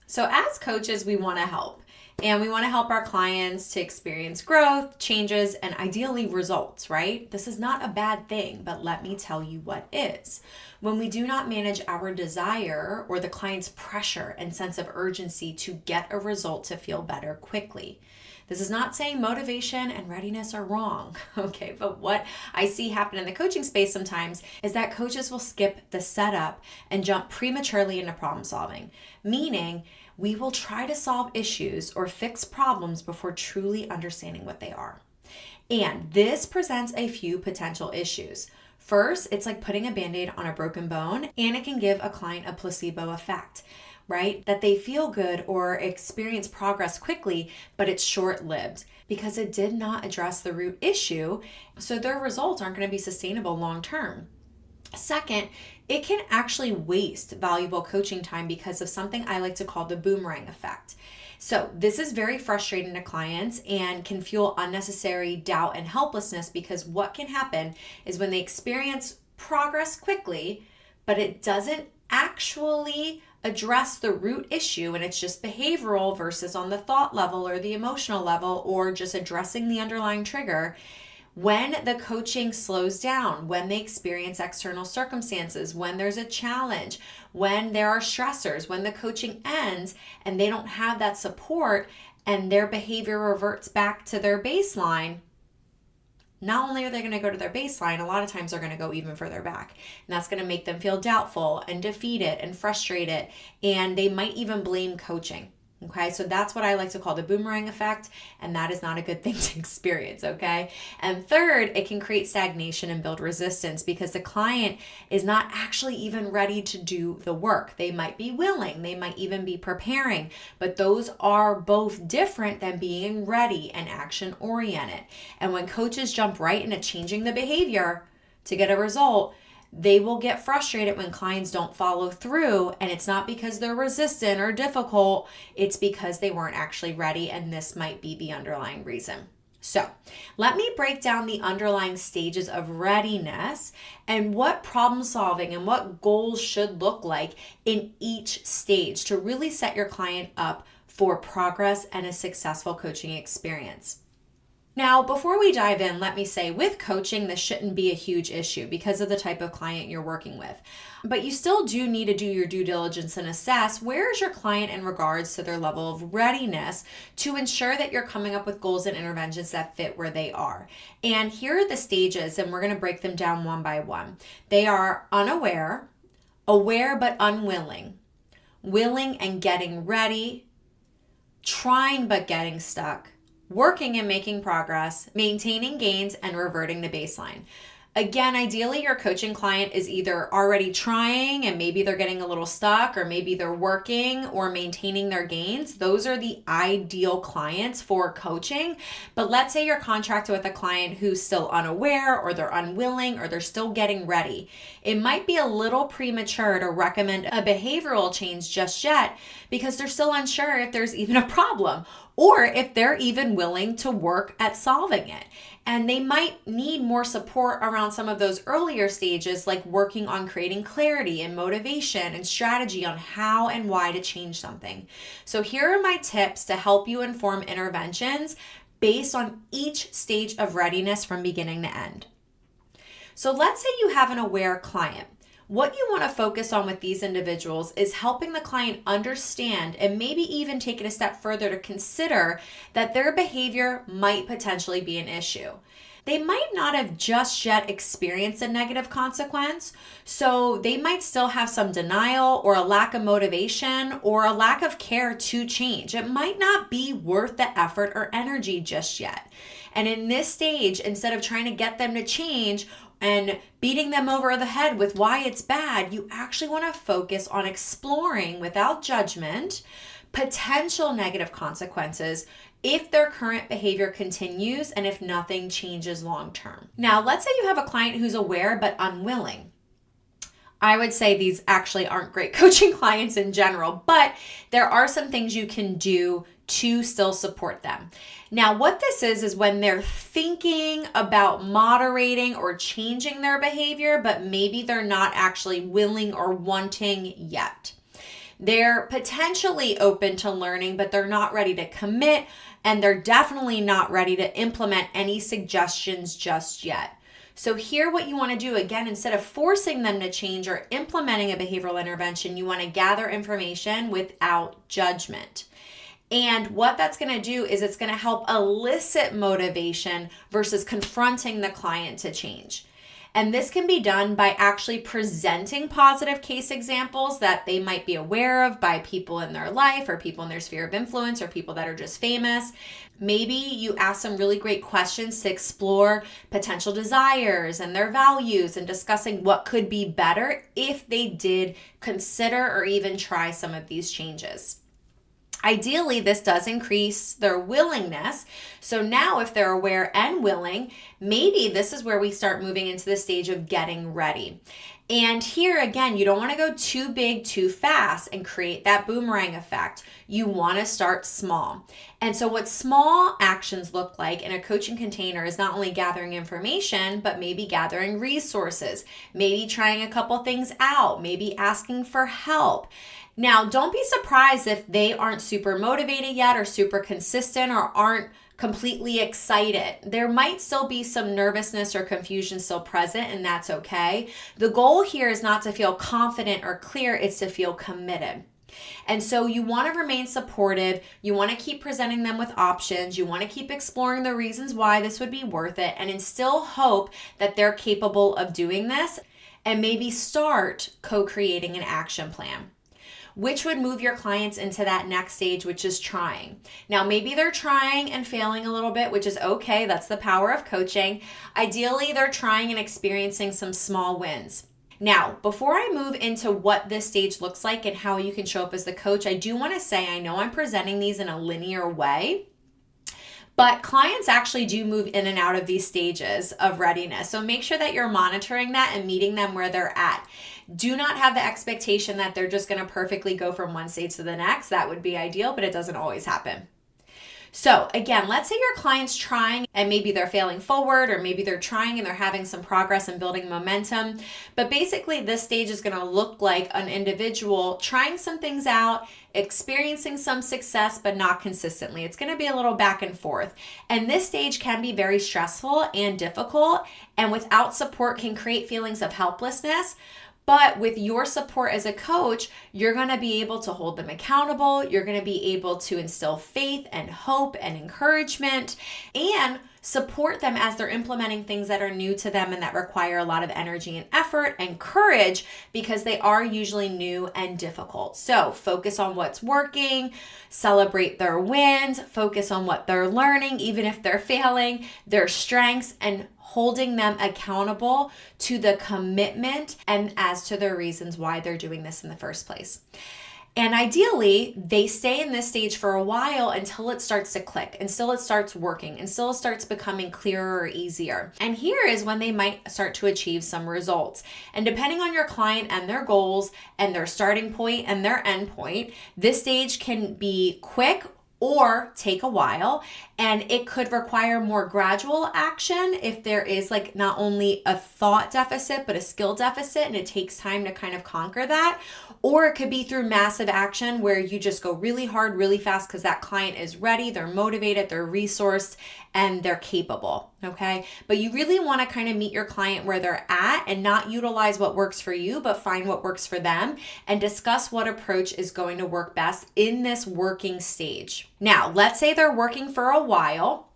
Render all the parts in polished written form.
So as coaches, we want to help. And we want to help our clients to experience growth, changes, and ideally results, right? This is not a bad thing, but let me tell you what is. When we do not manage our desire or the client's pressure and sense of urgency to get a result to feel better quickly. This is not saying motivation and readiness are wrong, okay? But what I see happen in the coaching space sometimes is that coaches will skip the setup and jump prematurely into problem solving, meaning we will try to solve issues or fix problems before truly understanding what they are. And this presents a few potential issues. First, it's like putting a Band-Aid on a broken bone, and it can give a client a placebo effect, right? That they feel good or experience progress quickly, but it's short-lived because it did not address the root issue, so their results aren't going to be sustainable long-term. Second, it can actually waste valuable coaching time because of something I like to call the boomerang effect. So this is very frustrating to clients and can fuel unnecessary doubt and helplessness, because what can happen is when they experience progress quickly, but it doesn't actually address the root issue, and it's just behavioral versus on the thought level or the emotional level or just addressing the underlying trigger. When the coaching slows down, when they experience external circumstances, when there's a challenge, when there are stressors, when the coaching ends and they don't have that support and their behavior reverts back to their baseline, not only are they going to go to their baseline, a lot of times they're going to go even further back. And that's going to make them feel doubtful and defeated and frustrated. And they might even blame coaching. Okay, so that's what I like to call the boomerang effect, and that is not a good thing to experience, okay? And third, it can create stagnation and build resistance because the client is not actually even ready to do the work. They might be willing, they might even be preparing, but those are both different than being ready and action-oriented. And when coaches jump right into changing the behavior to get a result, they will get frustrated when clients don't follow through, and it's not because they're resistant or difficult, it's because they weren't actually ready, and this might be the underlying reason. So let me break down the underlying stages of readiness and what problem solving and what goals should look like in each stage to really set your client up for progress and a successful coaching experience. Now, before we dive in, let me say with coaching, this shouldn't be a huge issue because of the type of client you're working with. But you still do need to do your due diligence and assess where is your client in regards to their level of readiness to ensure that you're coming up with goals and interventions that fit where they are. And here are the stages, and we're going to break them down one by one. They are unaware, aware but unwilling, willing and getting ready, trying but getting stuck, working and making progress, maintaining gains, and reverting to baseline. Again, ideally, your coaching client is either already trying and maybe they're getting a little stuck, or maybe they're working or maintaining their gains. Those are the ideal clients for coaching. But let's say you're contracted with a client who's still unaware, or they're unwilling, or they're still getting ready. It might be a little premature to recommend a behavioral change just yet because they're still unsure if there's even a problem, or if they're even willing to work at solving it. And they might need more support around some of those earlier stages, like working on creating clarity and motivation and strategy on how and why to change something. So here are my tips to help you inform interventions based on each stage of readiness from beginning to end. So let's say you have an aware client. What you want to focus on with these individuals is helping the client understand and maybe even take it a step further to consider that their behavior might potentially be an issue. They might not have just yet experienced a negative consequence, so they might still have some denial or a lack of motivation or a lack of care to change. It might not be worth the effort or energy just yet. And in this stage, instead of trying to get them to change and beating them over the head with why it's bad, you actually want to focus on exploring without judgment potential negative consequences if their current behavior continues and if nothing changes long term. Now, let's say you have a client who's aware but unwilling. I would say these actually aren't great coaching clients in general, but there are some things you can do to still support them. Now, what this is when they're thinking about moderating or changing their behavior, but maybe they're not actually willing or wanting yet. They're potentially open to learning, but they're not ready to commit, and they're definitely not ready to implement any suggestions just yet. So here what you want to do, again, instead of forcing them to change or implementing a behavioral intervention, you want to gather information without judgment. And what that's going to do is it's going to help elicit motivation versus confronting the client to change. And this can be done by actually presenting positive case examples that they might be aware of by people in their life or people in their sphere of influence or people that are just famous. Maybe you ask some really great questions to explore potential desires and their values and discussing what could be better if they did consider or even try some of these changes. Ideally, this does increase their willingness. So now if they're aware and willing, maybe this is where we start moving into the stage of getting ready. And here again, you don't want to go too big too fast and create that boomerang effect. You want to start small. And so what small actions look like in a coaching container is not only gathering information, but maybe gathering resources, maybe trying a couple things out, maybe asking for help. Now, don't be surprised if they aren't super motivated yet or super consistent or aren't completely excited. There might still be some nervousness or confusion still present, and that's okay. The goal here is not to feel confident or clear, it's to feel committed. And so you want to remain supportive. You want to keep presenting them with options. You want to keep exploring the reasons why this would be worth it and instill hope that they're capable of doing this, and maybe start co-creating an action plan, which would move your clients into that next stage, which is trying. Now, maybe they're trying and failing a little bit, which is okay. That's the power of coaching. Ideally, they're trying and experiencing some small wins. Now, before I move into what this stage looks like and how you can show up as the coach, I do want to say, I know I'm presenting these in a linear way, but clients actually do move in and out of these stages of readiness. So make sure that you're monitoring that and meeting them where they're at. Do not have the expectation that they're just going to perfectly go from one stage to the next. That would be ideal, but it doesn't always happen. So again, let's say your client's trying and maybe they're failing forward, or maybe they're trying and they're having some progress and building momentum. But basically this stage is going to look like an individual trying some things out, experiencing some success, but not consistently. It's going to be a little back and forth. And this stage can be very stressful and difficult, and without support can create feelings of helplessness. But with your support as a coach, you're going to be able to hold them accountable. You're going to be able to instill faith and hope and encouragement and support them as they're implementing things that are new to them and that require a lot of energy and effort and courage, because they are usually new and difficult. So focus on what's working, celebrate their wins, focus on what they're learning, even if they're failing, their strengths, and holding them accountable to the commitment and as to the reasons why they're doing this in the first place. And ideally, they stay in this stage for a while until it starts to click, until it starts working, until it starts becoming clearer or easier. And here is when they might start to achieve some results. And depending on your client and their goals and their starting point and their end point, this stage can be quick or take a while, and it could require more gradual action if there is like not only a thought deficit but a skill deficit, and it takes time to kind of conquer that. Or it could be through massive action where you just go really hard really fast because that client is ready, they're motivated, they're resourced, and they're capable. Okay, but you really want to kind of meet your client where they're at and not utilize what works for you, but find what works for them and discuss what approach is going to work best in this working stage. Now, let's say they're working for a while.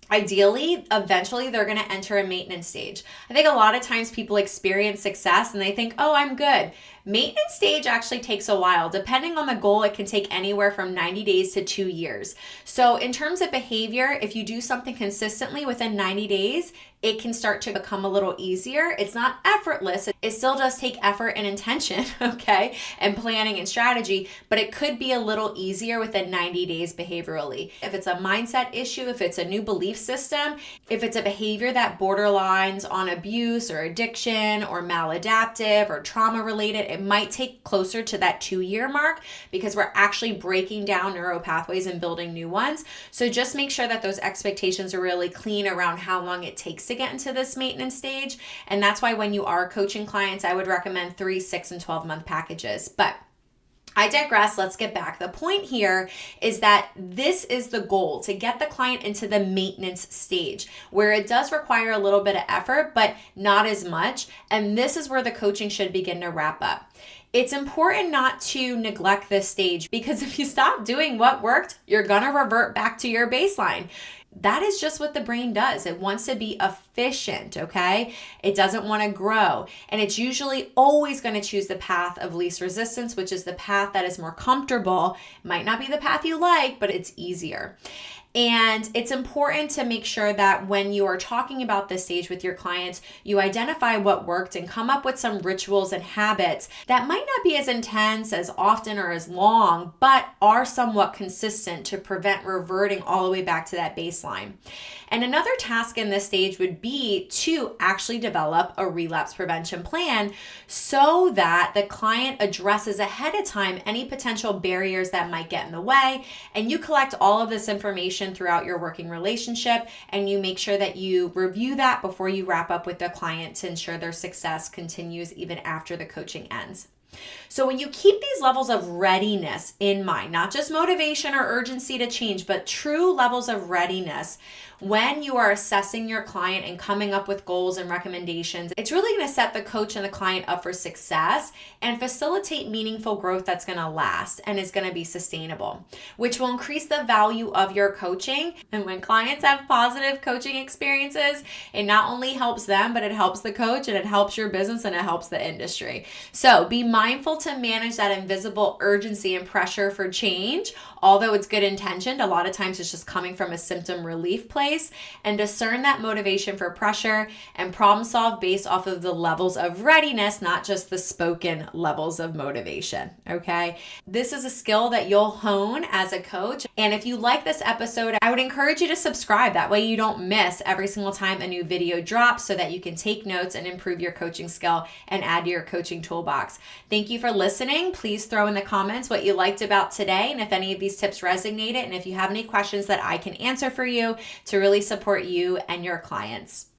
Ideally, eventually they're going to enter a maintenance stage. I think a lot of times people experience success and they think, oh, I'm good. Maintenance stage actually takes a while. Depending on the goal, it can take anywhere from 90 days to 2 years. So in terms of behavior, if you do something consistently within 90 days, it can start to become a little easier. It's not effortless. It still does take effort and intention, okay, and planning and strategy, but it could be a little easier within 90 days behaviorally. If it's a mindset issue, if it's a new belief system, if it's a behavior that borderlines on abuse or addiction or maladaptive or trauma related, it might take closer to that 2-year mark because we're actually breaking down neural pathways and building new ones. So just make sure that those expectations are really clean around how long it takes to get into this maintenance stage. And that's why when you are coaching clients, I would recommend 3, 6, and 12 month packages. But I digress. Let's get back. The point here is that this is the goal, to get the client into the maintenance stage where it does require a little bit of effort, but not as much. And this is where the coaching should begin to wrap up. It's important not to neglect this stage, because if you stop doing what worked, you're going to revert back to your baseline. That is just what the brain does. It wants to be efficient, okay? It doesn't want to grow. And it's usually always going to choose the path of least resistance, which is the path that is more comfortable. Might not be the path you like, but it's easier. And it's important to make sure that when you are talking about this stage with your clients, you identify what worked and come up with some rituals and habits that might not be as intense, as often, or as long, but are somewhat consistent to prevent reverting all the way back to that baseline. And another task in this stage would be to actually develop a relapse prevention plan so that the client addresses ahead of time any potential barriers that might get in the way. And you collect all of this information throughout your working relationship, and you make sure that you review that before you wrap up with the client to ensure their success continues even after the coaching ends. So when you keep these levels of readiness in mind, not just motivation or urgency to change, but true levels of readiness, when you are assessing your client and coming up with goals and recommendations, it's really going to set the coach and the client up for success and facilitate meaningful growth that's going to last and is going to be sustainable, which will increase the value of your coaching. And when clients have positive coaching experiences, it not only helps them, but it helps the coach, and it helps your business, and it helps the industry. So be mindful to manage that invisible urgency and pressure for change. Although it's good intentioned, a lot of times it's just coming from a symptom relief place, and discern that motivation for pressure and problem solve based off of the levels of readiness, not just the spoken levels of motivation. Okay. This is a skill that you'll hone as a coach. And if you like this episode, I would encourage you to subscribe. That way you don't miss every single time a new video drops, so that you can take notes and improve your coaching skill and add to your coaching toolbox. Thank you for listening. Please throw in the comments what you liked about today, and if any of these tips resonated, and if you have any questions that I can answer for you to really support you and your clients.